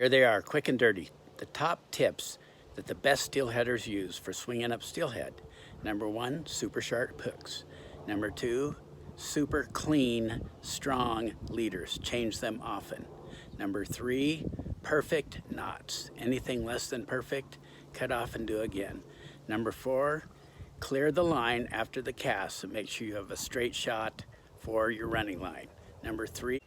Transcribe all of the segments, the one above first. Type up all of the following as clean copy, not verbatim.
Here they are, quick and dirty. The top tips that the best steelheaders use for swinging up steelhead. Number 1, super sharp hooks. Number 2, super clean, strong leaders. Change them often. Number 3, perfect knots. Anything less than perfect, cut off and do again. Number 4, clear the line after the cast, so make sure you have a straight shot for your running line.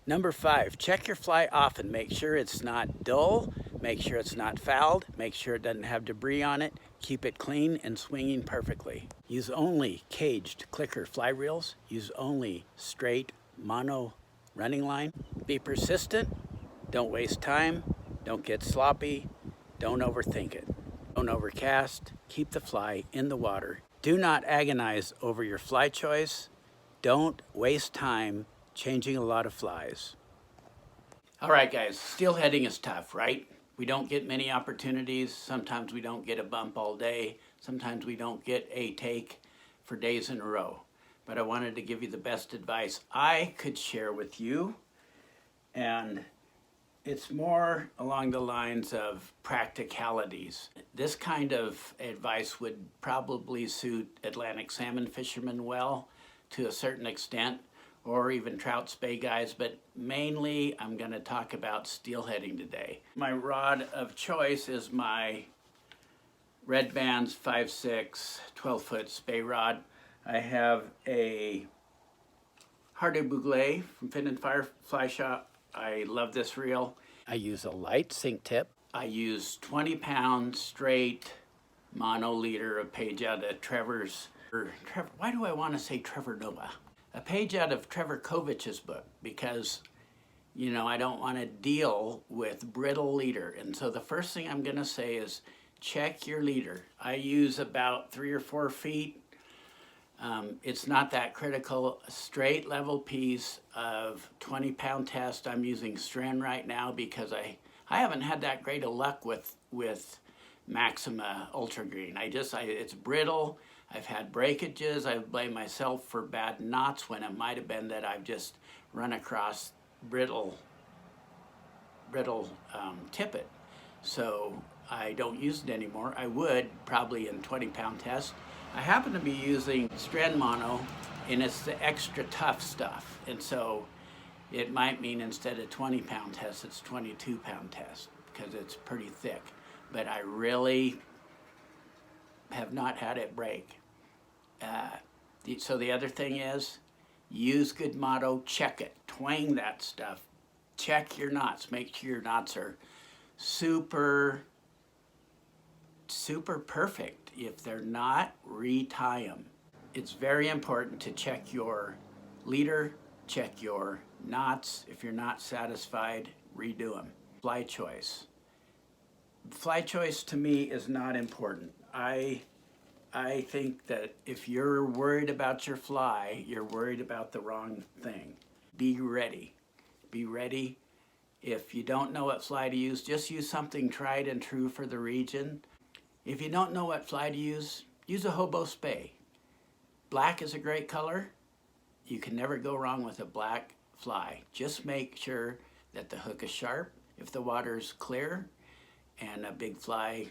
Number 5, check your fly often. Make sure it's not dull, make sure it's not fouled, make sure it doesn't have debris on it, keep it clean and swinging perfectly. Use only caged clicker fly reels, use only straight mono running line. Be persistent, don't waste time, don't get sloppy, don't overthink it. Don't overcast, keep the fly in the water. Do not agonize over your fly choice. Don't waste time changing a lot of flies. All right, guys, steelheading is tough, right? We don't get many opportunities. Sometimes we don't get a bump all day. Sometimes we don't get a take for days in a row. But I wanted to give you the best advice I could share with you. And it's more along the lines of practicalities. This kind of advice would probably suit Atlantic salmon fishermen well to a certain extent, or even trout spay guys, but mainly I'm gonna talk about steelheading today. My rod of choice is my Red Bands 5.6 12-foot spay rod. I have a Hardy Bouglé from Fin and Fire Fly Shop. I love this reel. I use a light sink tip. I use 20-pound straight mono leader, a page out of why do I want to say Trevor Noah? A page out of Trevor Kovich's book, because, you know, I don't want to deal with brittle leader. And so the first thing I'm going to say is check your leader. I use about 3 or 4 feet. It's not that critical. A straight level piece of 20-pound test. I'm using Strand right now because I haven't had that great of luck with Maxima Ultra Green. It's brittle. I've had breakages. I blame myself for bad knots when it might have been that I've just run across brittle tippet. So I don't use it anymore. I would probably in 20-pound test. I happen to be using Strand Mono, and it's the extra tough stuff. And so it might mean instead of 20-pound test, it's 22-pound test because it's pretty thick. But I really have not had it break. So the other thing is, use good motto, check it, twang that stuff, check your knots, make sure your knots are super perfect. If they're not, retie them. It's very important to check your leader, check your knots. If you're not satisfied, redo them. Fly choice. Fly choice to me is not important. I think that if you're worried about your fly, you're worried about the wrong thing. Be ready. Be ready. If you don't know what fly to use, just use something tried and true for the region. If you don't know what fly to use a hobo spay. Black is a great color. You can never go wrong with a black fly. Just make sure that the hook is sharp. If the water's clear and a big fly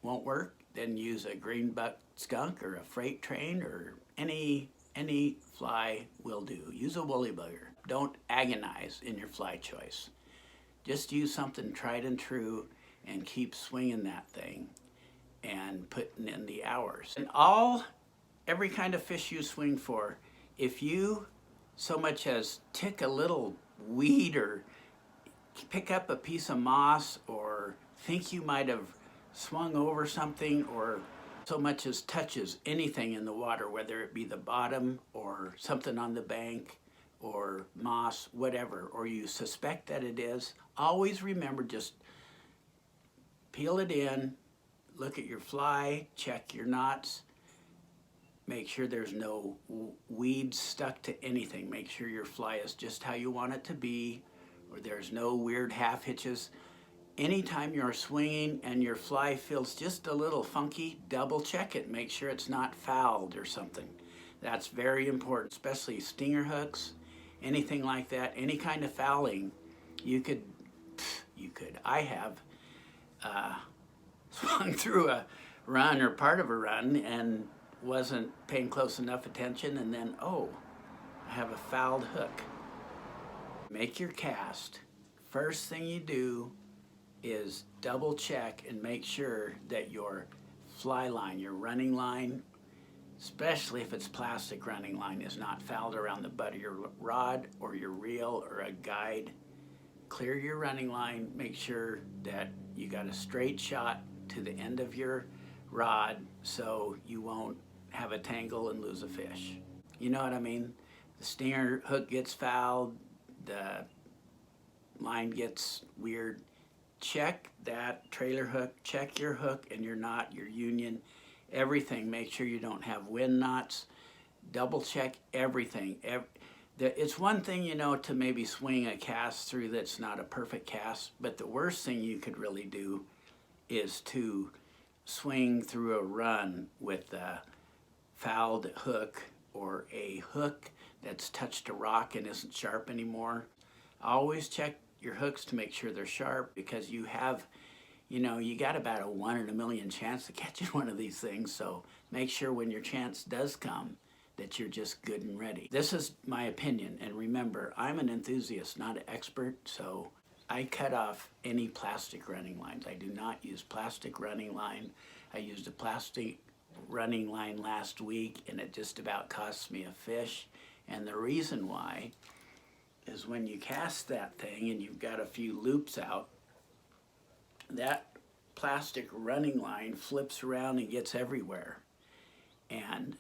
won't work, then use a green buck skunk or a freight train, or any fly will do. Use a woolly bugger. Don't agonize in your fly choice. Just use something tried and true and keep swinging that thing and putting in the hours. And every kind of fish you swing for, if you so much as tick a little weed or pick up a piece of moss or think you might have swung over something, or so much as touches anything in the water, whether it be the bottom or something on the bank or moss, whatever, or you suspect that it is, always remember, just peel it in, look at your fly, check your knots, make sure there's no weeds stuck to anything, make sure your fly is just how you want it to be, or there's no weird half hitches. Anytime you're swinging and your fly feels just a little funky, double check it. Make sure it's not fouled or something. That's very important, especially stinger hooks, anything like that. Any kind of fouling, you could you could. I have swung through a run or part of a run and wasn't paying close enough attention, and then, oh, I have a fouled hook. Make your cast. First thing you do is double check and make sure that your fly line, your running line, especially if it's plastic running line, is not fouled around the butt of your rod or your reel or a guide. Clear your running line, make sure that you got a straight shot to the end of your rod so you won't have a tangle and lose a fish. You know what I mean? The stinger hook gets fouled, the line gets weird. Check that trailer hook, check your hook and your knot, your union, everything. Make sure you don't have wind knots. Double check everything. It's one thing, you know, to maybe swing a cast through that's not a perfect cast, but the worst thing you could really do is to swing through a run with a fouled hook or a hook that's touched a rock and isn't sharp anymore. Always check your hooks to make sure they're sharp, because you have, you know, you got about a 1 in a million chance of catching one of these things. So make sure when your chance does come that you're just good and ready. This is my opinion, and remember, I'm an enthusiast, not an expert, so I cut off any plastic running lines. I do not use plastic running line. I used a plastic running line last week, and it just about cost me a fish. And the reason why is when you cast that thing and you've got a few loops out, that plastic running line flips around and gets everywhere. And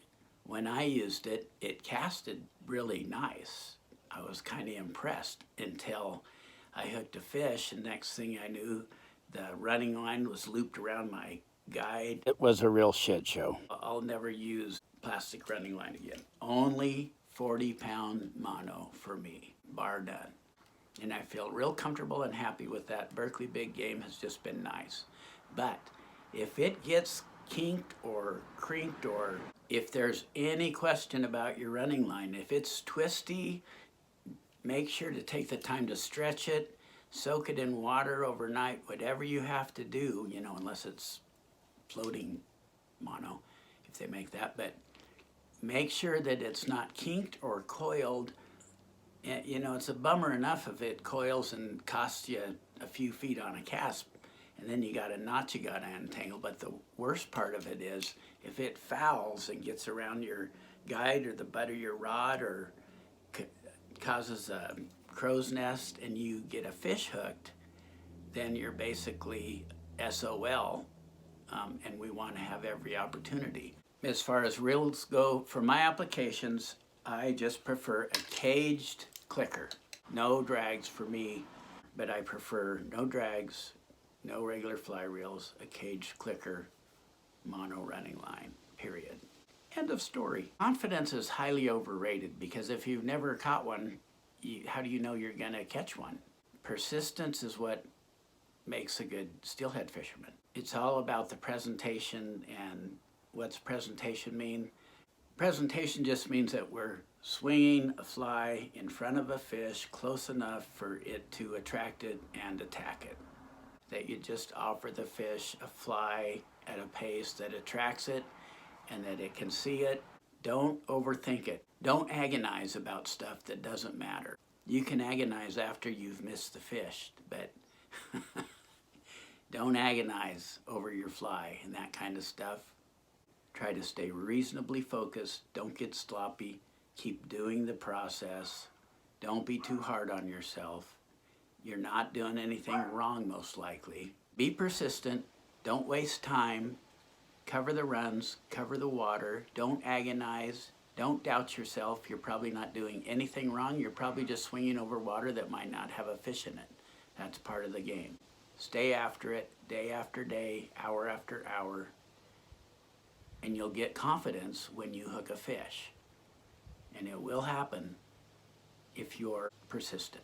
when I used it, it casted really nice. I was kind of impressed until I hooked a fish, and next thing I knew, the running line was looped around my guide. It was a real shit show. I'll never use plastic running line again. Only 40-pound mono for me, bar none. And I feel real comfortable and happy with that. Berkeley Big Game has just been nice. But if it gets kinked or crinked, or if there's any question about your running line, if it's twisty, make sure to take the time to stretch it, soak it in water overnight, whatever you have to do, you know, unless it's floating mono, if they make that. But make sure that it's not kinked or coiled. You know, it's a bummer enough if it coils and costs you a few feet on a cast, and then you got a knot you got to untangle. But the worst part of it is if it fouls and gets around your guide or the butt of your rod, or causes a crow's nest and you get a fish hooked, then you're basically SOL, and we want to have every opportunity. As far as reels go, for my applications, I just prefer a caged clicker. No drags for me, but I prefer no drags, no regular fly reels, a caged clicker, mono running line, period. End of story. Confidence is highly overrated, because if you've never caught one, how do you know you're gonna catch one? Persistence is what makes a good steelhead fisherman. It's all about the presentation. And what's presentation mean? Presentation just means that we're swinging a fly in front of a fish close enough for it to attract it and attack it. That you just offer the fish a fly at a pace that attracts it and that it can see it. Don't overthink it. Don't agonize about stuff that doesn't matter. You can agonize after you've missed the fish, but don't agonize over your fly and that kind of stuff. Try to stay reasonably focused. Don't get sloppy. Keep doing the process. Don't be too hard on yourself. You're not doing anything wrong, most likely. Be persistent. Don't waste time. Cover the runs. Cover the water. Don't agonize. Don't doubt yourself. You're probably not doing anything wrong. You're probably just swinging over water that might not have a fish in it. That's part of the game. Stay after it, day after day, hour after hour, and you'll get confidence when you hook a fish. And it will happen if you're persistent.